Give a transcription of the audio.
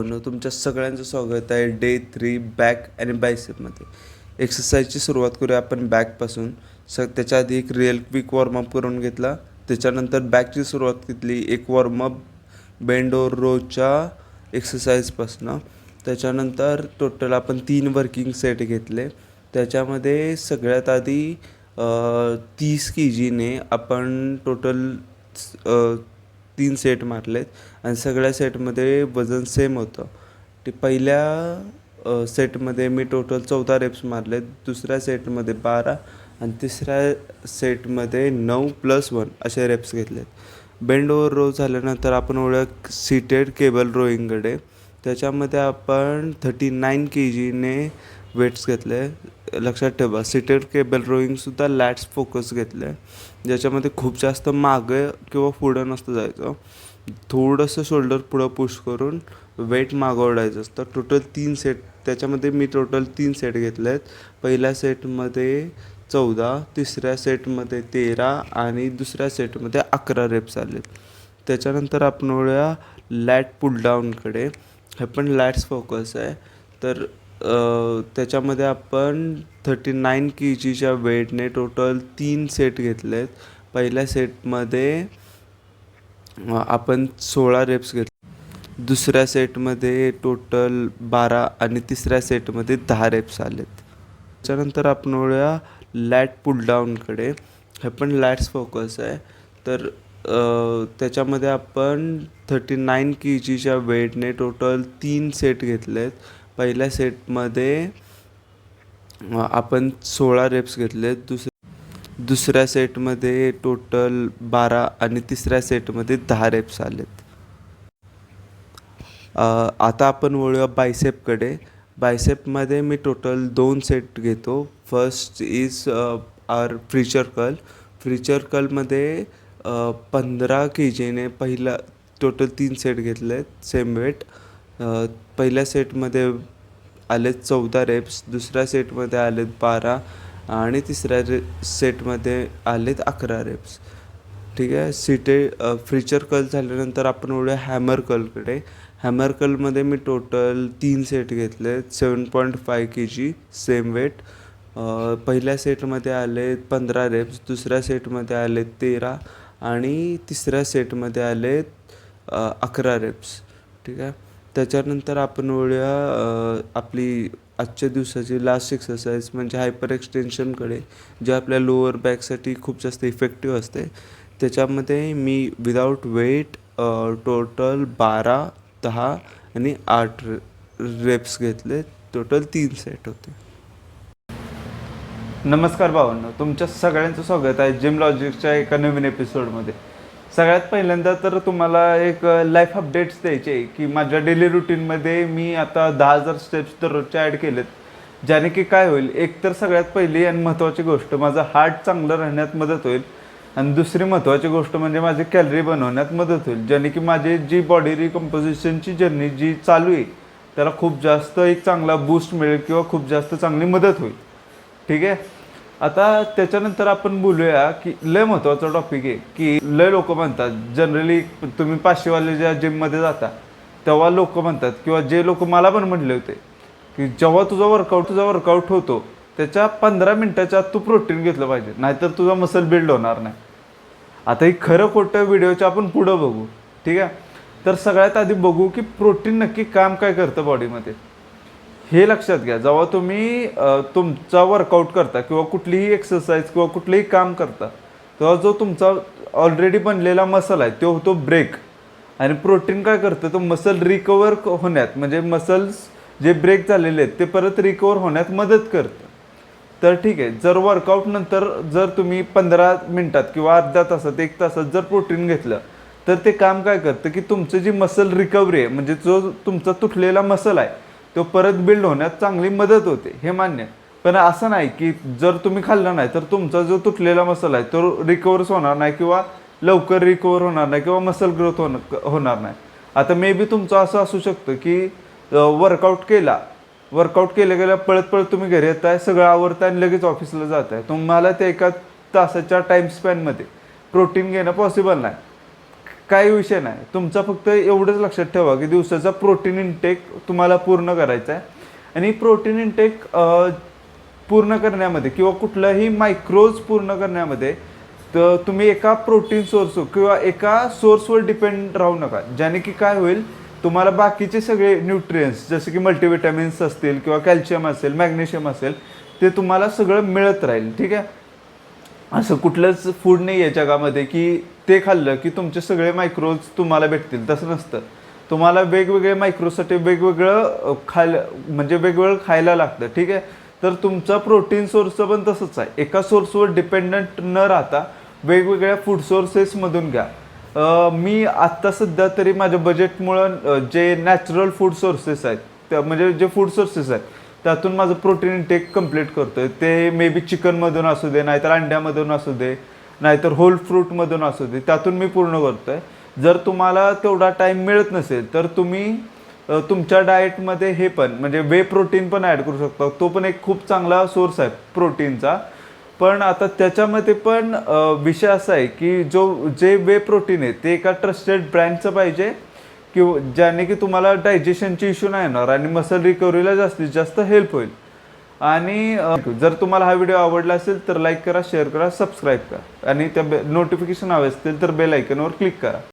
तुमच्या सगळ्यांचं स्वागत आहे डे 3 बॅक आणि बायसेपमध्ये. एक्सरसाइजची सुरुवात करूया आपण बॅकपासून. त्याच्या आधी एक रिअल क्विक वॉर्मअप करून घेतला. त्याच्यानंतर बॅकची सुरुवात घेतली एक वॉर्मअप बेंड ओव्हर रोच्या एक्सरसाइजपासून. त्याच्यानंतर टोटल आपण 3 वर्किंग सेट घेतले. त्याच्यामध्ये सगळ्यात आधी 30 kgने आपण टोटल 3 सेट मारलेत आणि सगळ्या सेटमध्ये वजन सेम होतं. ते पहिल्या सेटमध्ये मी टोटल 14 रेप्स मारलेत, दुसऱ्या सेटमध्ये 12 आणि तिसऱ्या सेटमध्ये 9+1 असे रेप्स घेतलेत. बेंड ओव्हर रो झाल्यानंतर आपण ओळख सीटेड केबल रोईंगकडे. त्याच्यामध्ये आपण 39 kgने वेट्स घेतले. लक्षात ठेवा, सीटेड केबल रोईंगसुद्धा लॅट्स फोकस घेतले, ज्याच्यामध्ये खूप जास्त मागं किंवा पुढं नसतं जायचं. थोडंसं शोल्डर पुढं पुश करून वेट मागं ओढायचं असतं. टोटल 3 सेट, त्याच्यामध्ये मी टोटल 3 सेट घेतले आहेत. पहिल्या सेटमध्ये 14, तिसऱ्या सेटमध्ये 13 आणि दुसऱ्या सेटमध्ये 11 रेप्स आले. त्याच्यानंतर आपण वळूया लॅट पुलडाऊनकडे. हे पण लॅट्स फोकस आहे. तर त्याच्यामध्ये आपण 39 kgच्या वेटने टोटल 3 सेट घेतले आहेत. पहिल्या सेटमध्ये आपण 16 रेप्स घेतले, दुसऱ्या सेटमध्ये टोटल 12 आणि तिसऱ्या सेटमध्ये 10 रेप्स आलेत. त्याच्यानंतर आपण वळूया लॅट पुलडाऊनकडे. हे पण लॅट्स फोकस आहे. तर त्याच्यामध्ये आपण 39 kgच्या वेटने टोटल 3 सेट घेतले आहेत. पहिल्या सेटमध्ये आपण 16 रेप्स घेतलेत, दुसऱ्या सेटमध्ये टोटल 12 आणि तिसऱ्या सेटमध्ये 10 रेप्स आलेत. आता आपण वळूया बायसेपकडे. बायसेपमध्ये मी टोटल 2 सेट घेतो. First is our preacher curl. Preacher कर्लमध्ये 15 kgने पहिला टोटल 3 सेट घेतले आहेत, सेम वेट. पहिल्या सेटमध्ये आलेत 14 रेप्स, दुसऱ्या सेटमध्ये आलेत 12 आणि तिसऱ्या सेटमध्ये आलेत 11 रेप्स. ठीक आहे. फ्रीचर कर्ल झाल्यानंतर आपण वळूया हॅमर कर्लकडे. हॅमर कर्लमध्ये मी टोटल 3 सेट घेतले, 7.5 kg सेम वेट. पहिल्या सेटमध्ये आले 15 रेप्स, दुसऱ्या सेटमध्ये आले 13 आणि तिसऱ्या सेटमध्ये आले 11 रेप्स. ठीक आहे. त्याच्यानंतर आपण वळूया आपली आजच्या दिवसाची लास्ट एक्सरसाइज म्हणजे हायपर एक्सटेन्शनकडे, जे आपल्या लोअर बॅकसाठी खूप जास्त इफेक्टिव्ह असते. त्याच्यामध्ये मी विदाऊट वेट टोटल 12, 10 आणि 8 रेप्स घेतले. टोटल 3 सेट होते. नमस्कार भावांनो, तुमच्या सगळ्यांचं स्वागत आहे जिम लॉजिकच्या एका नवीन एपिसोडमध्ये. सगळ्यात पहिल्यांदा तर तुम्हाला एक लाईफ अपडेट्स द्यायचे की माझ्या डेली रुटीनमध्ये मी आता 10,000 स्टेप्स दररोजच्या ॲड केलेत, ज्याने की काय होईल, एक तर सगळ्यात पहिली आणि महत्त्वाची गोष्ट माझं हार्ट चांगलं राहण्यात मदत होईल आणि दुसरी महत्त्वाची गोष्ट म्हणजे माझी कॅलरी बनवण्यात मदत होईल, ज्याने की माझी जी बॉडी रिकम्पोजिशनची जर्नी जी चालू आहे त्याला खूप जास्त एक चांगला बूस्ट मिळेल किंवा खूप जास्त चांगली मदत होईल. ठीक आहे. आता त्याच्यानंतर आपण बोलूया की लय महत्त्वाचा टॉपिक आहे की लय लोक म्हणतात, जनरली तुम्ही 500वाले ज्या जिममध्ये जाता तेव्हा लोक म्हणतात, किंवा जे लोक मला पण म्हणले होते की जेव्हा तुझा वर्कआउट होतो त्याच्या 15 मिनटाच्या आत तू प्रोटीन घेतलं पाहिजे, नाहीतर तुझा मसल बिल्ड होणार नाही. आता ही खरं खोटं व्हिडिओच्या आपण पुढं बघू. ठीक आहे. तर सगळ्यात आधी बघू की प्रोटीन नक्की काम काय करतं बॉडीमध्ये. हे लक्षात घ्या, जेव्हा तुम्ही तुमचा वर्कआउट करता किंवा कुठलीही एक्सरसाइज किंवा कुठलंही काम करता तेव्हा जो तुमचा ऑलरेडी बनलेला मसल आहे तो होतो ब्रेक. आणि प्रोटीन काय करतं, तो मसल रिकवर होण्यात, म्हणजे मसल्स जे ब्रेक झालेले आहेत ते परत रिकवर होण्यात मदत करतं. तर ठीक आहे, जर वर्कआउट नंतर जर तुम्ही 15 मिनटात किंवा अर्ध्या तासात 1 तासात जर प्रोटीन घेतलं तर ते काम काय करतं की तुमचं जी मसल रिकव्हरी आहे, म्हणजे जो तुमचा तुटलेला मसल आहे तो परत बिल्ड होण्यात चांगली मदत होते, हे मान्य. पण असं नाही की जर तुम्ही खाल्लं नाही तर तुमचा जो तुटलेला मसल आहे तो रिकवर्स होणार नाही किंवा लवकर रिकवर होणार नाही किंवा मसल ग्रोथ होणार नाही. आता मे बी तुमचं असं असू शकतं की वर्कआउट केल्या पळत पळत तुम्ही घरी येताय, सगळं आवरताय आणि लगेच ऑफिसला जात आहे. तुम्हाला ते 1 तासाच्या टाईम स्पॅनमध्ये प्रोटीन घेणं पॉसिबल नाही. काही विषय नाही. तुमचा फक्त एवढंच लक्षात ठेवा की दिवसाचा प्रोटीन इनटेक तुम्हाला पूर्ण करायचा आहे. आणि प्रोटीन इनटेक पूर्ण करण्यामध्ये किंवा कुठलाही मायक्रोज पूर्ण करण्यामध्ये तर तुम्ही एका प्रोटीन सोर्स किंवा एका सोर्सवर डिपेंड राहू नका. ज्याने की काय होईल, तुम्हाला बाकीचे सगळे न्यूट्रियन्स जसे की मल्टीविटॅमिन्स असतील किंवा कॅल्शियम असेल, मॅग्नेशियम असेल, ते तुम्हाला सगळं मिळत राहील. ठीक आहे. असं कुठलंच फूड नाही आहे जगामध्ये की ते खाल्लं की तुमचे सगळे मायक्रोज तुम्हाला भेटतील. तसं नसतं. तुम्हाला वेगवेगळे मायक्रोसाठी वेगवेगळं म्हणजे वेगवेगळं खायला लागतं. ठीक आहे. तर तुमचा प्रोटीन सोर्सचं पण तसंच आहे. एका सोर्सवर डिपेंडंट न राहता वेगवेगळ्या फूड सोर्सेसमधून घ्या. मी आत्ता सध्या तरी माझ्या बजेटमुळं जे नॅचरल फूड सोर्सेस आहेत म्हणजे जे फूड सोर्सेस आहेत त्यातून माझं प्रोटीन इंटेक कंप्लीट करतोय. ते मे बी चिकनमधून असू दे, नाहीतर अंड्यामधून असू दे, नाहीतर होल फ्रूटमधून असू दे, त्यातून मी पूर्ण करतोय. जर तुम्हाला तेवढा टाईम मिळत नसेल तर तुम्ही तुमच्या डाएटमध्ये हे पण म्हणजे वे प्रोटीन पण ॲड करू शकता. तो पण एक खूप चांगला सोर्स आहे प्रोटीनचा. पण आता त्याच्यामध्ये पण विषय असा आहे की जे वे प्रोटीन आहे ते एका ट्रस्टेड ब्रँडचं पाहिजे किंवा ज्याने की तुम्हाला डायजेशनचे इश्यू नाही येणार आणि मसल रिकव्हरीला जास्तीत जास्त हेल्प होईल. आणि जर तुम्हाला हा व्हिडिओ आवडला असेल तर लाईक करा, शेअर करा, सबस्क्राईब करा आणि त्या नोटिफिकेशन हवे असतील तर बेल आयकॉनवर क्लिक करा.